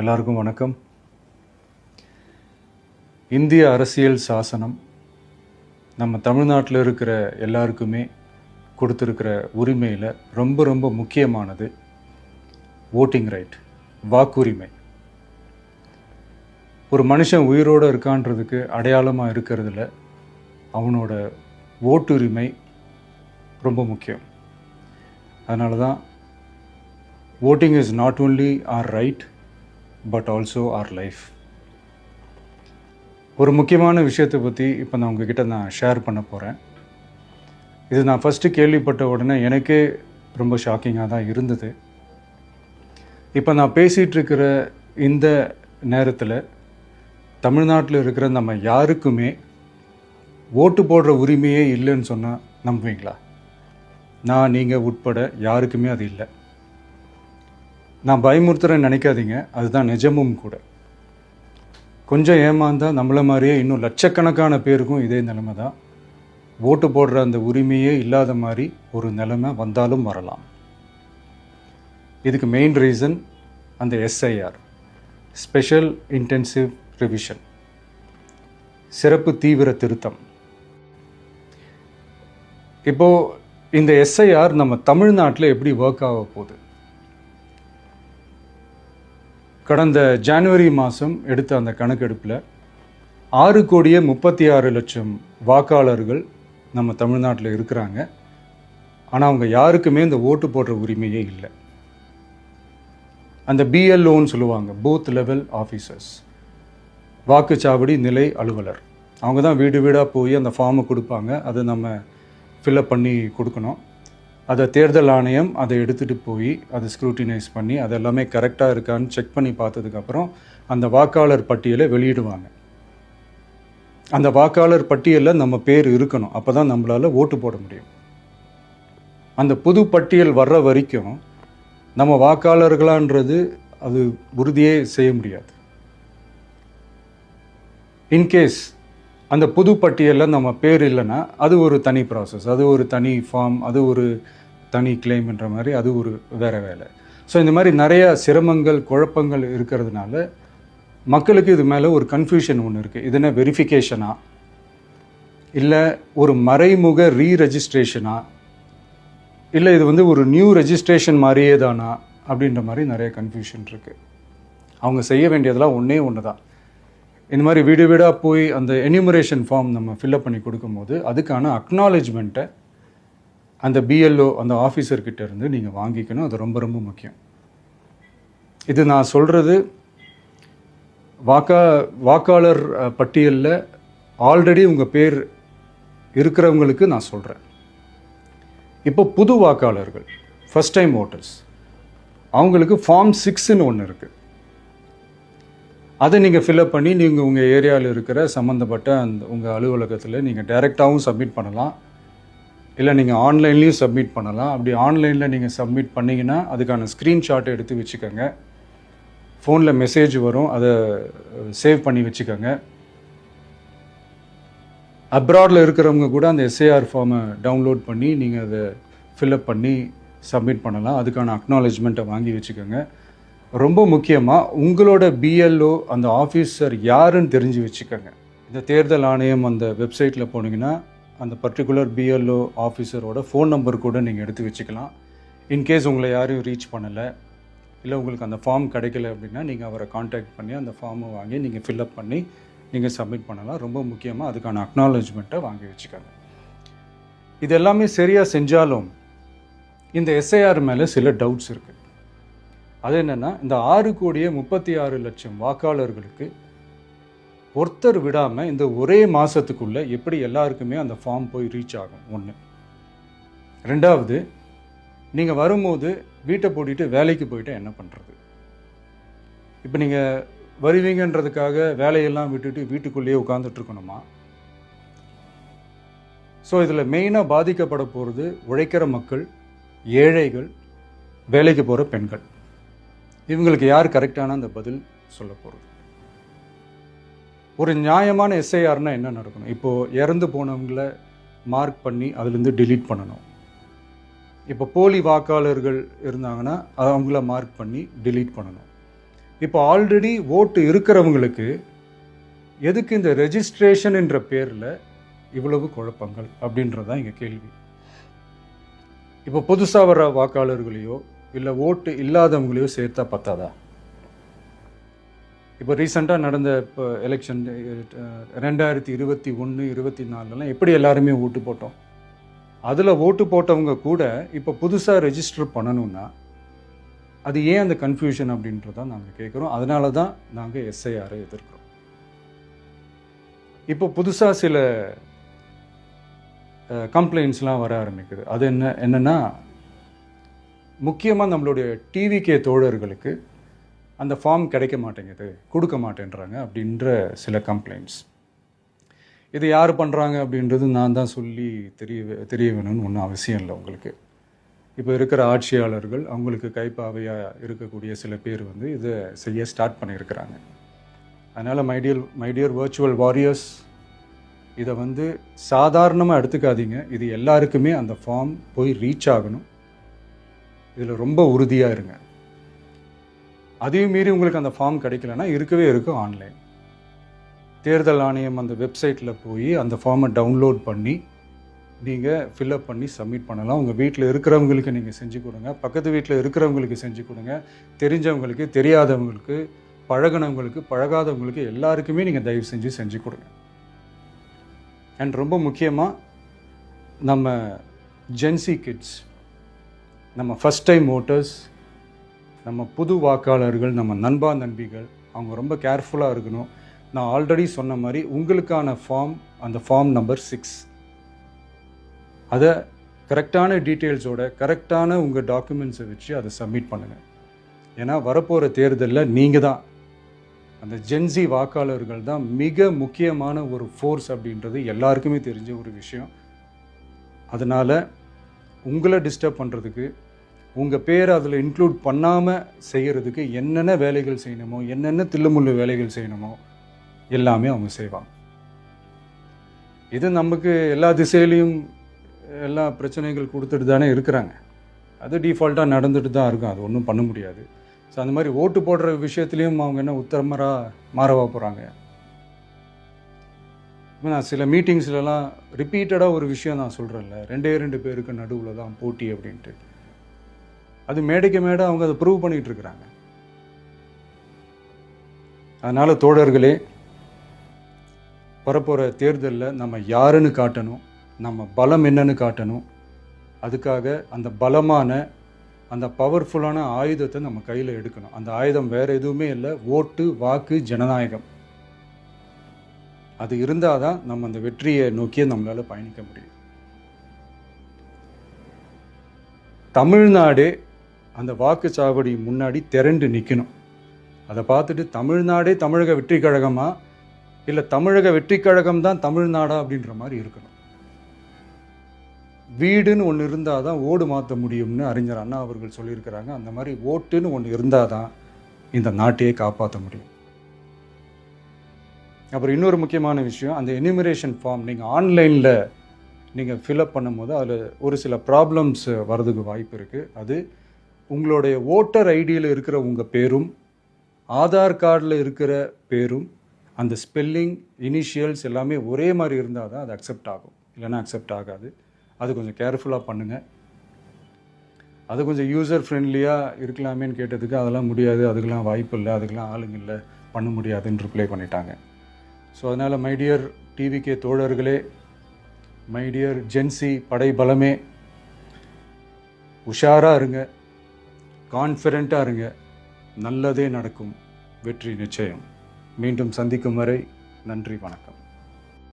எல்லாருக்கும் வணக்கம். இந்திய அரசியல் சாசனம் நம்ம தமிழ்நாட்டில் இருக்கிற எல்லாருக்குமே கொடுத்துருக்கிற உரிமையில் ரொம்ப ரொம்ப முக்கியமானது ஓட்டிங் ரைட், வாக்குரிமை. ஒரு மனுஷன் உயிரோடு இருக்கான்றதுக்கு அடையாளமாக இருக்கிறதுல அவனோட ஓட்டுரிமை ரொம்ப முக்கியம். அதனால தான் voting is not only our right but also our life. ஒரு முக்கியமான விஷயத்தை பற்றி இப்போ நான் உங்ககிட்ட ஷேர் பண்ண போகிறேன். இது நான் ஃபஸ்ட்டு கேள்விப்பட்ட உடனே எனக்கே ரொம்ப ஷாக்கிங்காக தான் இருந்தது. இப்போ நான் பேசிகிட்ருக்கிற இந்த நேரத்தில் தமிழ்நாட்டில் இருக்கிற நம்ம யாருக்குமே ஓட்டு போடுற உரிமையே இல்லைன்னு சொன்னால் நம்புவீங்களா? நான் நீங்கள் உட்பட யாருக்குமே அது இல்லை. நான் பயமுறுத்துறேன்னு நினைக்காதீங்க, அதுதான் நிஜமும் கூட. கொஞ்சம் ஏமாந்தால் நம்மளை மாதிரியே இன்னும் லட்சக்கணக்கான பேருக்கும் இதே நிலைமை தான். ஓட்டு போடுற அந்த உரிமையே இல்லாத மாதிரி ஒரு நிலைமை வந்தாலும் வரலாம். இதுக்கு மெயின் ரீசன் அந்த எஸ்ஐஆர், ஸ்பெஷல் இன்டென்சிவ் ரிவிஷன், சிறப்பு தீவிர திருத்தம். இப்போது இந்த எஸ்ஐஆர் நம்ம தமிழ்நாட்டில் எப்படி ஒர்க் ஆக போகுது? கடந்த ஜனவரி மாதம் எடுத்த அந்த கணக்கெடுப்பில் 6,36,00,000 வாக்காளர்கள் நம்ம தமிழ்நாட்டில் இருக்கிறாங்க. ஆனால் அவங்க யாருக்குமே இந்த ஓட்டு போடுற உரிமையே இல்லை. அந்த பிஎல்ஓன்னு சொல்லுவாங்க, பூத் லெவல் ஆஃபீஸர்ஸ், வாக்குச்சாவடி நிலை அலுவலர். அவங்க தான் வீடு வீடாக போய் அந்த ஃபார்மை கொடுப்பாங்க. அதை நம்ம ஃபில்அப் பண்ணி கொடுக்கணும். அதை தேர்தல் ஆணையம் அதை எடுத்துகிட்டு போய் அதை ஸ்க்ரூட்டினைஸ் பண்ணி அது எல்லாமே கரெக்டாக இருக்கான்னு செக் பண்ணி பார்த்ததுக்கப்புறம் அந்த வாக்காளர் பட்டியலை வெளியிடுவாங்க. அந்த வாக்காளர் பட்டியலில் நம்ம பேர் இருக்கணும், அப்போ தான் நம்மளால் ஓட்டு போட முடியும். அந்த புது பட்டியல் வர்ற வரைக்கும் நம்ம வாக்காளர்களான்றது அது உறுதியே செய்ய முடியாது. இன்கேஸ் அந்த புது பட்டியலில் நம்ம பேர் இல்லைன்னா அது ஒரு தனி ப்ராசஸ், அது ஒரு தனி ஃபார்ம், அது ஒரு தனி கிளைம்ன்ற மாதிரி அது ஒரு வேறு வேலை. ஸோ இந்த மாதிரி நிறைய சிரமங்கள் குழப்பங்கள் இருக்கிறதுனால மக்களுக்கு இது மேலே ஒரு கன்ஃபியூஷன் ஒன்று இருக்குது. இது என்ன வெரிஃபிகேஷனா இல்லை ஒரு மறைமுக ரீரெஜிஸ்ட்ரேஷனா இல்லை இது ஒரு நியூ ரெஜிஸ்ட்ரேஷன் மாதிரியே தானா அப்படின்ற மாதிரி நிறைய கன்ஃபியூஷன் இருக்குது. அவங்க செய்ய வேண்டியதெல்லாம் ஒன்று தான். இந்த மாதிரி வீடு வீடாக போய் அந்த என்யூமரேஷன் ஃபார்ம் நம்ம ஃபில்அப் பண்ணி கொடுக்கும்போது அதுக்கான அக்னாலேஜ்மெண்ட்டை அந்த பிஎல்ஓ அந்த ஆஃபீஸர்கிட்ட இருந்து நீங்கள் வாங்கிக்கணும். அது ரொம்ப ரொம்ப முக்கியம். இது நான் சொல்கிறது வாக்காளர் பட்டியலில் ஆல்ரெடி உங்கள் பேர் இருக்கிறவங்களுக்கு நான் சொல்கிறேன். இப்போ புது வாக்காளர்கள், ஃபஸ்ட் டைம் ஓட்டர்ஸ், அவங்களுக்கு ஃபார்ம் 6ன்னு ஒன்று இருக்குது. அதை நீங்கள் ஃபில்அப் பண்ணி நீங்கள் உங்கள் ஏரியாவில் இருக்கிற சம்மந்தப்பட்ட அந்த உங்கள் அலுவலகத்தில் நீங்கள் டைரெக்டாகவும் சப்மிட் பண்ணலாம், இல்லை நீங்கள் ஆன்லைன்லேயும் சப்மிட் பண்ணலாம். அப்படி ஆன்லைனில் நீங்கள் சப்மிட் பண்ணிங்கன்னா அதுக்கான ஸ்க்ரீன்ஷாட்டை எடுத்து வச்சுக்கோங்க. ஃபோனில் மெசேஜ் வரும், அதை சேவ் பண்ணி வச்சுக்கோங்க. அப்ராடில் இருக்கிறவங்க கூட அந்த எஸ்ஐஆர் ஃபார்மை டவுன்லோட் பண்ணி நீங்கள் அதை ஃபில்அப் பண்ணி சப்மிட் பண்ணலாம். அதுக்கான அக்னாலேஜ்மெண்ட்டை வாங்கி வச்சுக்கோங்க. ரொம்ப முக்கியமாக உங்களோட பிஎல்ஓ அந்த ஆஃபீஸர் யாருன்னு தெரிஞ்சு வச்சுக்கோங்க. இந்த தேர்தல் ஆணையம் அந்த வெப்சைட்டில் போனீங்கன்னா அந்த பர்டிகுலர் பிஎல்ஓ ஆஃபீஸரோட ஃபோன் நம்பர் கூட நீங்கள் எடுத்து வச்சுக்கலாம். இன்கேஸ் உங்களை யாரையும் ரீச் பண்ணலை இல்லை உங்களுக்கு அந்த ஃபார்ம் கிடைக்கல அப்படின்னா நீங்கள் அவரை காண்டாக்ட் பண்ணி அந்த ஃபார்மை வாங்கி நீங்கள் ஃபில்அப் பண்ணி நீங்கள் சப்மிட் பண்ணலாம். ரொம்ப முக்கியமாக அதுக்கான அக்னாலேஜ்மெண்ட்டை வாங்கி வச்சுக்கோங்க. இது எல்லாமே சரியாக செஞ்சாலும் இந்த எஸ்ஐஆர் மேலே சில டவுட்ஸ் இருக்குது. அது என்னென்னா, இந்த 6,36,00,000 வாக்காளர்களுக்கு ஒருத்தர் விடாமல் இந்த ஒரே மாதத்துக்குள்ளே எப்படி எல்லாருக்குமே அந்த ஃபார்ம் போய் ரீச் ஆகும்? ஒன்று. ரெண்டாவது, நீங்கள் வரும்போது வீட்டை பூட்டிட்டு வேலைக்கு போயிட்டு என்ன பண்ணுறது? இப்போ நீங்கள் வருவீங்கன்றதுக்காக வேலையெல்லாம் விட்டுட்டு வீட்டுக்குள்ளேயே உட்காந்துட்ருக்கணுமா? ஸோ இதில் மெயினாக பாதிக்கப்பட போகிறது உழைக்கிற மக்கள், ஏழைகள், வேலைக்கு போகிற பெண்கள். இவங்களுக்கு யார் கரெக்டான அந்த பதில் சொல்ல போகிறது? ஒரு நியாயமான எஸ்ஐஆர்னால் என்ன நடக்கணும்? இப்போது இறந்து போனவங்கள மார்க் பண்ணி அதுலேருந்து டிலீட் பண்ணணும். இப்போ போலி வாக்காளர்கள் இருந்தாங்கன்னா அவங்கள மார்க் பண்ணி டிலீட் பண்ணணும். இப்போ ஆல்ரெடி ஓட்டு இருக்கிறவங்களுக்கு எதுக்கு இந்த ரெஜிஸ்ட்ரேஷன் என்ற பேரில் இவ்வளவு குழப்பங்கள் அப்படின்றது தான் இங்கே கேள்வி. இப்போ புதுசாக வர வாக்காளர்களையோ இல்லை ஓட்டு இல்லாதவங்களையோ சேர்த்தா பத்தாதா? இப்போ ரீசெண்டாக நடந்த இப்போ எலெக்ஷன் 2021, 24 எப்படி எல்லாருமே ஓட்டு போட்டோம்? அதில் ஓட்டு போட்டவங்க கூட இப்போ புதுசாக ரெஜிஸ்டர் பண்ணணும்னா அது ஏன் அந்த கன்ஃபியூஷன் அப்படின்றதான் நாங்கள் கேட்குறோம். அதனால தான் நாங்கள் எஸ்ஐஆரை எதிர்க்கிறோம். இப்போ புதுசாக சில கம்ப்ளைண்ட்ஸ்லாம் வர ஆரம்பிக்குது. அது என்னென்னா முக்கியமாக நம்மளுடைய டிவிகே தோழர்களுக்கு அந்த ஃபார்ம் கிடைக்க மாட்டேங்குது, கொடுக்க மாட்டேன்றாங்க அப்படின்ற சில கம்ப்ளைண்ட்ஸ். இது யார் பண்ணுறாங்க அப்படின்றது நான் தான் சொல்லி தெரிய வேணும்னு ஒன்றும் அவசியம் இல்லை உங்களுக்கு. இப்போ இருக்கிற ஆட்சியாளர்கள் அவங்களுக்கு கைப்பாவையாக இருக்கக்கூடிய சில பேர் இதை செய்ய ஸ்டார்ட் பண்ணியிருக்கிறாங்க. அதனால் மைடியர் வர்ச்சுவல் வாரியர்ஸ், இதை சாதாரணமாக எடுத்துக்காதீங்க. இது எல்லாருக்குமே அந்த ஃபார்ம் போய் ரீச் ஆகணும். இதில் ரொம்ப உறுதியாக இருங்க. அதையும் மீறி உங்களுக்கு அந்த ஃபார்ம் கிடைக்கலன்னா இருக்கவே இருக்கும் ஆன்லைன். தேர்தல் ஆணையம் அந்த வெப்சைட்டில் போய் அந்த ஃபார்மை டவுன்லோட் பண்ணி நீங்கள் ஃபில்அப் பண்ணி சப்மிட் பண்ணலாம். உங்கள் வீட்டில் இருக்கிறவங்களுக்கு நீங்கள் செஞ்சு கொடுங்க, பக்கத்து வீட்டில் இருக்கிறவங்களுக்கு செஞ்சு கொடுங்க, தெரிஞ்சவங்களுக்கு, தெரியாதவங்களுக்கு, பழகினவங்களுக்கு, பழகாதவங்களுக்கு எல்லாருக்குமே நீங்கள் தயவு செஞ்சு கொடுங்க. அண்ட் ரொம்ப முக்கியமாக நம்ம ஜென்சி கிட்ஸ், நம்ம ஃபஸ்ட் டைம் ஓட்டர்ஸ், நம்ம புது வாக்காளர்கள், நம்ம நண்பா நண்பிகள், அவங்க ரொம்ப கேர்ஃபுல்லாக இருக்கணும். நான் ஆல்ரெடி சொன்ன மாதிரி உங்களுக்கான ஃபார்ம், அந்த ஃபார்ம் நம்பர் 6, அதை கரெக்டான டீட்டெயில்ஸோட கரெக்டான உங்கள் டாக்குமெண்ட்ஸை வச்சு அதை சப்மிட் பண்ணுங்கள். ஏன்னா வரப்போகிற தேர்தலில் நீங்கள் தான், அந்த ஜென்சி வாக்காளர்கள் தான் மிக முக்கியமான ஒரு ஃபோர்ஸ் அப்படின்றது எல்லாருக்குமே தெரிஞ்ச ஒரு விஷயம். அதனால் உங்களை டிஸ்டர்ப் பண்ணுறதுக்கு, உங்கள் பேரை அதில் இன்க்ளூட் பண்ணாமல் செய்கிறதுக்கு என்னென்ன வேலைகள் செய்யணுமோ, என்னென்ன தில்லுமுள்ளு வேலைகள் செய்யணுமோ எல்லாமே அவங்க செய்வாங்க. இது நமக்கு எல்லா திசையிலையும் எல்லா பிரச்சனைகள் கொடுத்துட்டு தானே இருக்கிறாங்க. அது டிஃபால்ட்டாக நடந்துட்டு தான் இருக்கும். அது ஒன்றும் பண்ண முடியாது. ஸோ அந்த மாதிரி ஓட்டு போடுற விஷயத்துலேயும் அவங்க என்ன உத்தரமராக மாறவா போகிறாங்க? இப்போ நான் சில மீட்டிங்ஸ்லலாம் ரிப்பீட்டடாக ஒரு விஷயம் நான் சொல்கிறேன்ல, 2 பேருக்கு நடுவில் தான் போட்டி அப்படின்ட்டு. அது மேடைக்கு மேடை அவங்க அதை ப்ரூவ் பண்ணிகிட்டு இருக்கிறாங்க. அதனால் தோழர்களே, வரப்போகிற தேர்தலில் நம்ம யாருன்னு காட்டணும், நம்ம பலம் என்னன்னு காட்டணும். அதுக்காக அந்த பலமான, அந்த பவர்ஃபுல்லான ஆயுதத்தை நம்ம கையில் எடுக்கணும். அந்த ஆயுதம் வேறு எதுவுமே இல்லை, ஓட்டு, வாக்கு, ஜனநாயகம். அது இருந்தால் தான் நம்ம அந்த வெற்றியை நோக்கியே நம்மளால் பயணிக்க முடியும். தமிழ்நாடே அந்த வாக்குச்சாவடி முன்னாடி திரண்டு நிற்கணும். அதை பார்த்துட்டு தமிழ்நாடே தமிழக வெற்றி கழகமா, இல்லை தமிழக வெற்றி கழகம் தான் தமிழ்நாடா அப்படின்ற மாதிரி இருக்கணும். வீடுன்னு ஒன்று இருந்தால் தான் ஓடு மாற்ற முடியும்னு அறிஞர் அண்ணா அவர்கள் சொல்லியிருக்கிறாங்க. அந்த மாதிரி ஓட்டுன்னு ஒன்று இருந்தால் தான் இந்த நாட்டையே காப்பாற்ற முடியும். அப்புறம் இன்னொரு முக்கியமான விஷயம், அந்த எனிமரேஷன் ஃபார்ம் நீங்கள் ஆன்லைனில் நீங்கள் ஃபில்அப் பண்ணும்போது அதில் ஒரு சில ப்ராப்ளம்ஸ் வர்றதுக்கு வாய்ப்பு இருக்குது. அது உங்களுடைய ஓட்டர் ஐடியில் இருக்கிற உங்கள் பேரும், ஆதார் கார்டில் இருக்கிற பேரும், அந்த ஸ்பெல்லிங், இனிஷியல்ஸ் எல்லாமே ஒரே மாதிரி இருந்தால் தான் அது அக்செப்ட் ஆகும், இல்லைன்னா அக்செப்ட் ஆகாது. அது கொஞ்சம் கேர்ஃபுல்லாக பண்ணுங்கள். அது கொஞ்சம் யூசர் ஃப்ரெண்ட்லியாக இருக்கலாமேன்னு கேட்டதுக்கு அதெல்லாம் முடியாது, அதுக்கெல்லாம் வாய்ப்பு இல்லை, அதுக்கெல்லாம் ஆளுங்க இல்லை, பண்ண முடியாதுன்னு ரிப்ளை பண்ணிட்டாங்க. ஸோ அதனால் மைடியர் டிவிகே தோழர்களே, மைடியர் ஜென்சி படை பலமே, உஷாராக இருங்க, கான்ஃபிடெண்ட்டாக இருங்க. நல்லதே நடக்கும். வெற்றி நிச்சயம். மீண்டும் சந்திக்கும் வரை நன்றி, வணக்கம்.